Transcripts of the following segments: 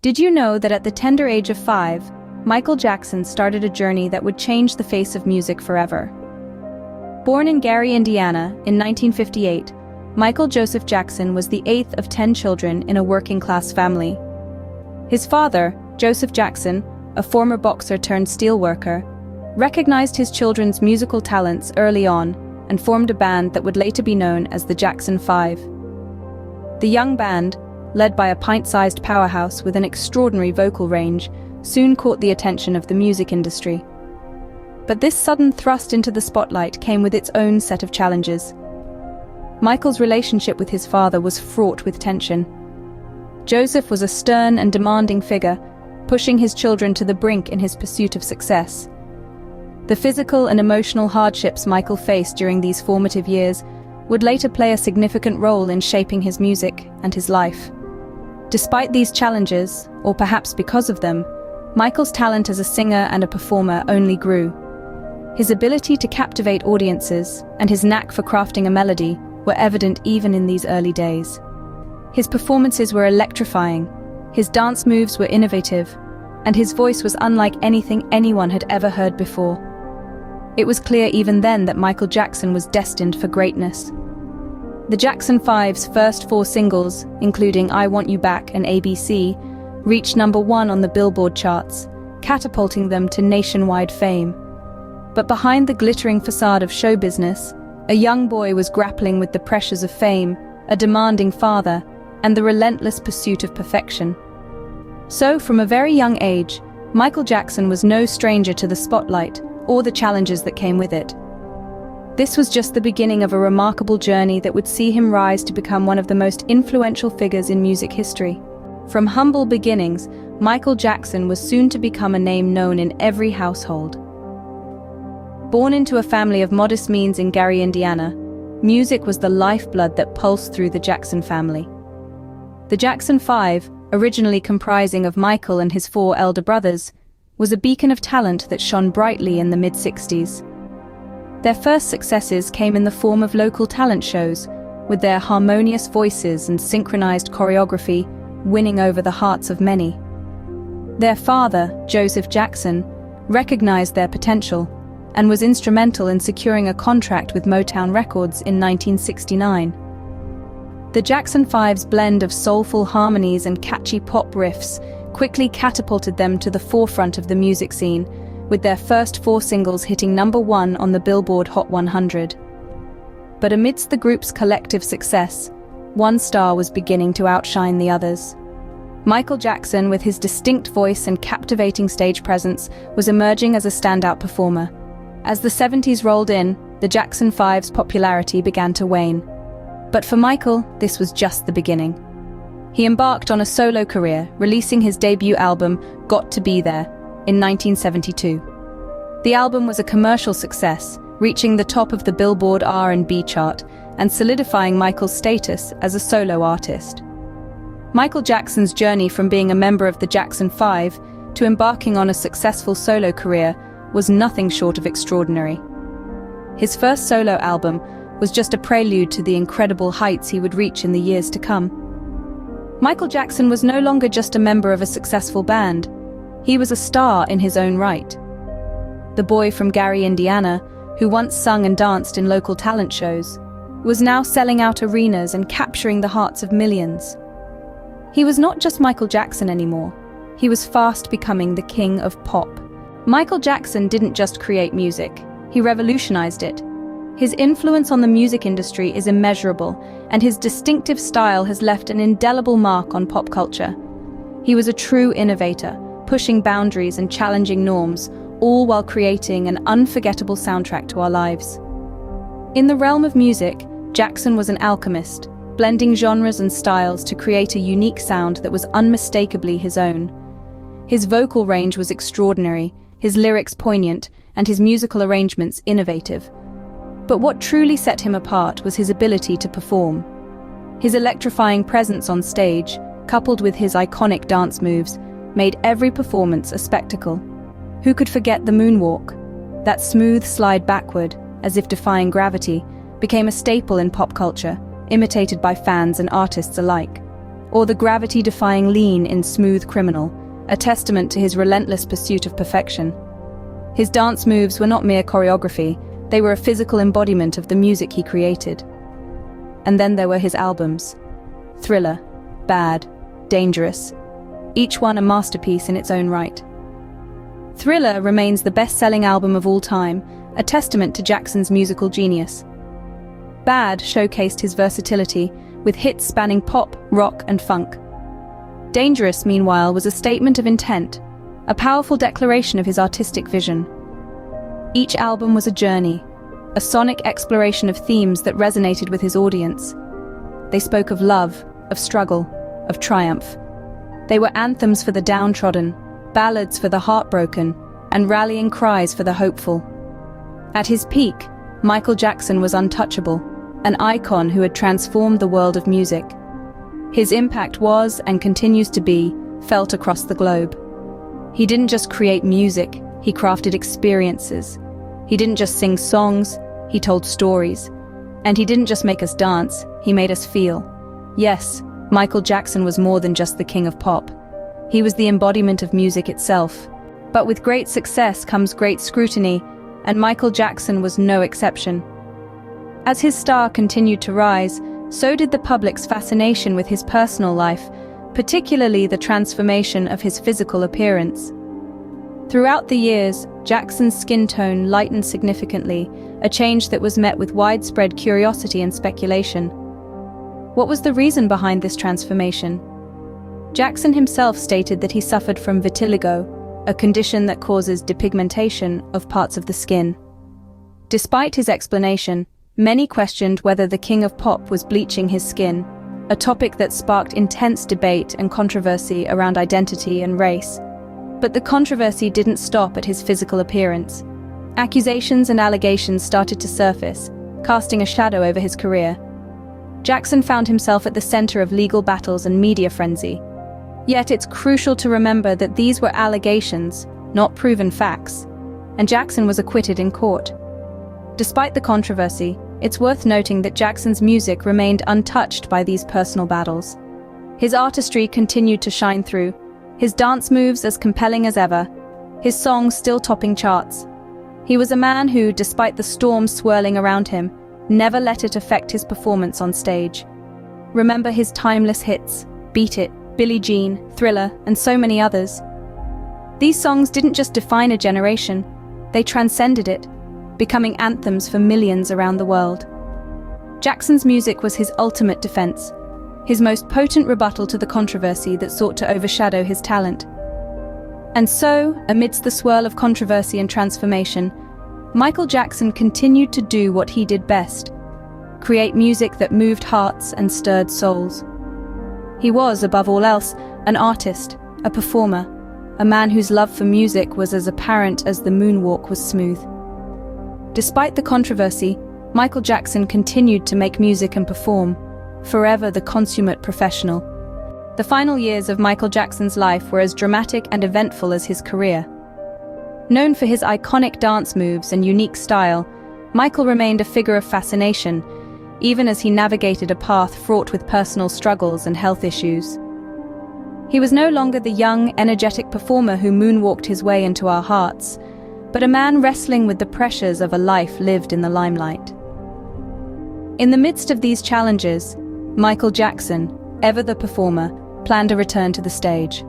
Did you know that at the tender age of 5, Michael Jackson started a journey that would change the face of music forever? Born in Gary, Indiana, in 1958, Michael Joseph Jackson was the 8th of 10 children in a working-class family. His father, Joseph Jackson, a former boxer turned steelworker, recognized his children's musical talents early on and formed a band that would later be known as the Jackson 5. The young band, led by a pint-sized powerhouse with an extraordinary vocal range, soon caught the attention of the music industry. But this sudden thrust into the spotlight came with its own set of challenges. Michael's relationship with his father was fraught with tension. Joseph was a stern and demanding figure, pushing his children to the brink in his pursuit of success. The physical and emotional hardships Michael faced during these formative years would later play a significant role in shaping his music and his life. Despite these challenges, or perhaps because of them, Michael's talent as a singer and a performer only grew. His ability to captivate audiences and his knack for crafting a melody were evident even in these early days. His performances were electrifying, his dance moves were innovative, and his voice was unlike anything anyone had ever heard before. It was clear even then that Michael Jackson was destined for greatness. The Jackson 5's first 4 singles, including I Want You Back and ABC, reached number 1 on the Billboard charts, catapulting them to nationwide fame. But behind the glittering facade of show business, a young boy was grappling with the pressures of fame, a demanding father, and the relentless pursuit of perfection. So, from a very young age, Michael Jackson was no stranger to the spotlight or the challenges that came with it. This was just the beginning of a remarkable journey that would see him rise to become one of the most influential figures in music history. From humble beginnings, Michael Jackson was soon to become a name known in every household. Born into a family of modest means in Gary, Indiana, music was the lifeblood that pulsed through the Jackson family. The Jackson 5, originally comprising of Michael and his 4 elder brothers, was a beacon of talent that shone brightly in the mid-60s. Their first successes came in the form of local talent shows, with their harmonious voices and synchronized choreography winning over the hearts of many. Their father, Joseph Jackson, recognized their potential and was instrumental in securing a contract with Motown Records in 1969. The Jackson 5's blend of soulful harmonies and catchy pop riffs quickly catapulted them to the forefront of the music scene, with their first 4 singles hitting number 1 on the Billboard Hot 100. But amidst the group's collective success, one star was beginning to outshine the others. Michael Jackson, with his distinct voice and captivating stage presence, was emerging as a standout performer. As the 70s rolled in, the Jackson 5's popularity began to wane. But for Michael, this was just the beginning. He embarked on a solo career, releasing his debut album, Got to Be There, in 1972. The album was a commercial success, reaching the top of the Billboard R&B chart and solidifying Michael's status as a solo artist. Michael Jackson's journey from being a member of the Jackson 5 to embarking on a successful solo career was nothing short of extraordinary. His first solo album was just a prelude to the incredible heights he would reach in the years to come. Michael Jackson was no longer just a member of a successful band. He was a star in his own right. The boy from Gary, Indiana, who once sung and danced in local talent shows, was now selling out arenas and capturing the hearts of millions. He was not just Michael Jackson anymore. He was fast becoming the king of pop. Michael Jackson didn't just create music, he revolutionized it. His influence on the music industry is immeasurable, and his distinctive style has left an indelible mark on pop culture. He was a true innovator, pushing boundaries and challenging norms, all while creating an unforgettable soundtrack to our lives. In the realm of music, Jackson was an alchemist, blending genres and styles to create a unique sound that was unmistakably his own. His vocal range was extraordinary, his lyrics poignant, and his musical arrangements innovative. But what truly set him apart was his ability to perform. His electrifying presence on stage, coupled with his iconic dance moves, made every performance a spectacle. Who could forget the moonwalk? That smooth slide backward, as if defying gravity, became a staple in pop culture, imitated by fans and artists alike. or the gravity-defying lean in Smooth Criminal, a testament to his relentless pursuit of perfection. His dance moves were not mere choreography, they were a physical embodiment of the music he created. And then there were his albums. Thriller, Bad, Dangerous, each one a masterpiece in its own right. Thriller remains the best-selling album of all time, a testament to Jackson's musical genius. Bad showcased his versatility, with hits spanning pop, rock, and funk. Dangerous, meanwhile, was a statement of intent, a powerful declaration of his artistic vision. Each album was a journey, a sonic exploration of themes that resonated with his audience. They spoke of love, of struggle, of triumph. They were anthems for the downtrodden, ballads for the heartbroken, and rallying cries for the hopeful. At his peak, Michael Jackson was untouchable, an icon who had transformed the world of music. His impact was, and continues to be, felt across the globe. He didn't just create music, he crafted experiences. He didn't just sing songs, he told stories. And he didn't just make us dance, he made us feel. Yes, Michael Jackson was more than just the king of pop. He was the embodiment of music itself. But with great success comes great scrutiny, and Michael Jackson was no exception. As his star continued to rise, so did the public's fascination with his personal life, particularly the transformation of his physical appearance. Throughout the years, Jackson's skin tone lightened significantly, a change that was met with widespread curiosity and speculation. What was the reason behind this transformation? Jackson himself stated that he suffered from vitiligo, a condition that causes depigmentation of parts of the skin. Despite his explanation, many questioned whether the king of pop was bleaching his skin, a topic that sparked intense debate and controversy around identity and race. But the controversy didn't stop at his physical appearance. Accusations and allegations started to surface, casting a shadow over his career. Jackson found himself at the center of legal battles and media frenzy. Yet it's crucial to remember that these were allegations, not proven facts, and Jackson was acquitted in court. Despite the controversy, it's worth noting that Jackson's music remained untouched by these personal battles. His artistry continued to shine through, his dance moves as compelling as ever, his songs still topping charts. He was a man who, despite the storm swirling around him, never let it affect his performance on stage. Remember his timeless hits, Beat It, Billie Jean, Thriller, and so many others. These songs didn't just define a generation, they transcended it, becoming anthems for millions around the world. Jackson's music was his ultimate defense, his most potent rebuttal to the controversy that sought to overshadow his talent. And so, amidst the swirl of controversy and transformation, Michael Jackson continued to do what he did best: create music that moved hearts and stirred souls. He was, above all else, an artist, a performer, a man whose love for music was as apparent as the moonwalk was smooth. Despite the controversy, Michael Jackson continued to make music and perform, forever the consummate professional. The final years of Michael Jackson's life were as dramatic and eventful as his career. Known for his iconic dance moves and unique style, Michael remained a figure of fascination, even as he navigated a path fraught with personal struggles and health issues. He was no longer the young, energetic performer who moonwalked his way into our hearts, but a man wrestling with the pressures of a life lived in the limelight. In the midst of these challenges, Michael Jackson, ever the performer, planned a return to the stage.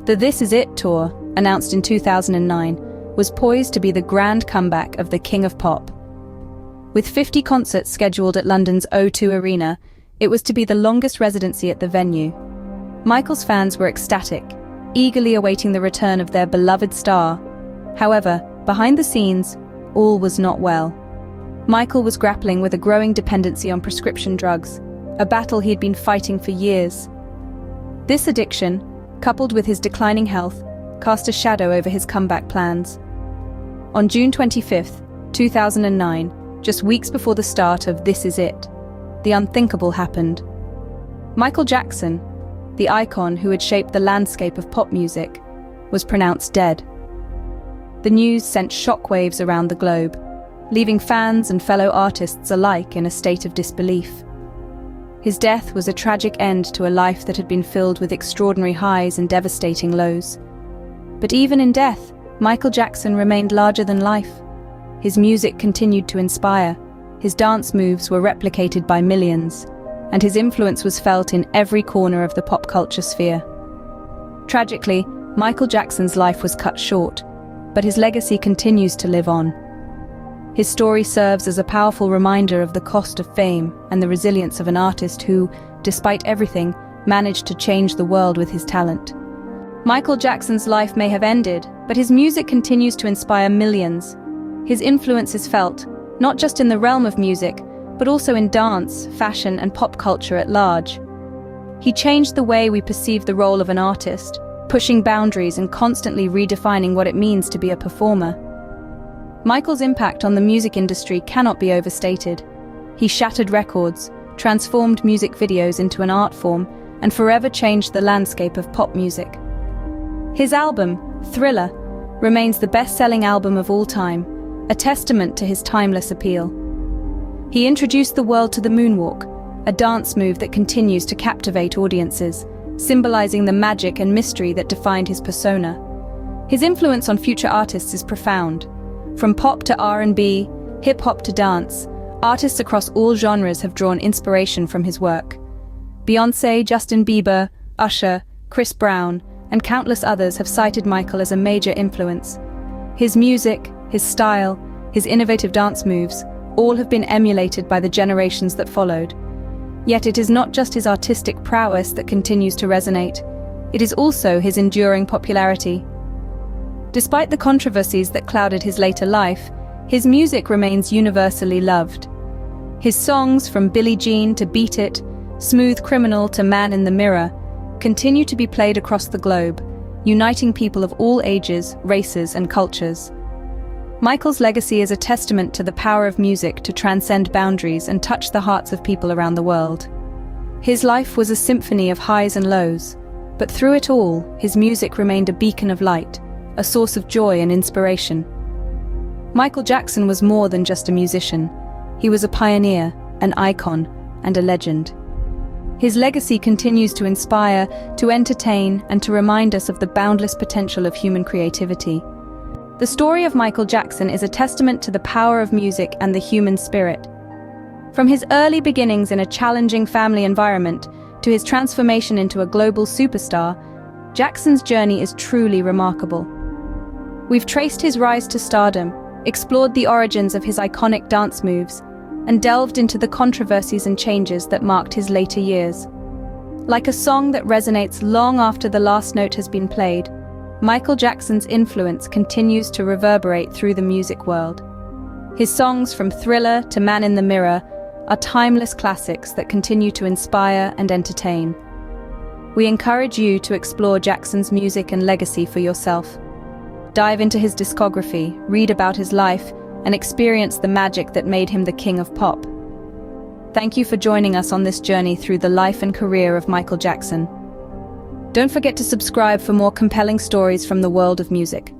The This Is It tour, announced in 2009, was poised to be the grand comeback of the King of Pop. With 50 concerts scheduled at London's O2 Arena, it was to be the longest residency at the venue. Michael's fans were ecstatic, eagerly awaiting the return of their beloved star. However, behind the scenes, all was not well. Michael was grappling with a growing dependency on prescription drugs, a battle he'd been fighting for years. This addiction, coupled with his declining health, cast a shadow over his comeback plans. On June 25, 2009, just weeks before the start of This Is It, the unthinkable happened. Michael Jackson, the icon who had shaped the landscape of pop music, was pronounced dead. The news sent shockwaves around the globe, leaving fans and fellow artists alike in a state of disbelief. His death was a tragic end to a life that had been filled with extraordinary highs and devastating lows. But even in death, Michael Jackson remained larger than life. His music continued to inspire, his dance moves were replicated by millions, and his influence was felt in every corner of the pop culture sphere. Tragically, Michael Jackson's life was cut short, but his legacy continues to live on. His story serves as a powerful reminder of the cost of fame and the resilience of an artist who, despite everything, managed to change the world with his talent. Michael Jackson's life may have ended, but his music continues to inspire millions. His influence is felt, not just in the realm of music, but also in dance, fashion, and pop culture at large. He changed the way we perceive the role of an artist, pushing boundaries and constantly redefining what it means to be a performer. Michael's impact on the music industry cannot be overstated. He shattered records, transformed music videos into an art form, and forever changed the landscape of pop music. His album, Thriller, remains the best-selling album of all time, a testament to his timeless appeal. He introduced the world to the moonwalk, a dance move that continues to captivate audiences, symbolizing the magic and mystery that defined his persona. His influence on future artists is profound. From pop to R&B, hip-hop to dance, artists across all genres have drawn inspiration from his work. Beyoncé, Justin Bieber, Usher, Chris Brown, and countless others have cited Michael as a major influence. His music, his style, his innovative dance moves, all have been emulated by the generations that followed. Yet it is not just his artistic prowess that continues to resonate. It is also his enduring popularity. Despite the controversies that clouded his later life, his music remains universally loved. His songs, from Billie Jean to Beat It, Smooth Criminal to Man in the Mirror, continue to be played across the globe, uniting people of all ages, races, and cultures. Michael's legacy is a testament to the power of music to transcend boundaries and touch the hearts of people around the world. His life was a symphony of highs and lows, but through it all, his music remained a beacon of light, a source of joy and inspiration. Michael Jackson was more than just a musician. He was a pioneer, an icon, and a legend. His legacy continues to inspire, to entertain, and to remind us of the boundless potential of human creativity. The story of Michael Jackson is a testament to the power of music and the human spirit. From his early beginnings in a challenging family environment to his transformation into a global superstar, Jackson's journey is truly remarkable. We've traced his rise to stardom, explored the origins of his iconic dance moves, and delved into the controversies and changes that marked his later years. Like a song that resonates long after the last note has been played, Michael Jackson's influence continues to reverberate through the music world. His songs, from Thriller to Man in the Mirror, are timeless classics that continue to inspire and entertain. We encourage you to explore Jackson's music and legacy for yourself. Dive into his discography, read about his life, and experience the magic that made him the king of pop. Thank you for joining us on this journey through the life and career of Michael Jackson. Don't forget to subscribe for more compelling stories from the world of music.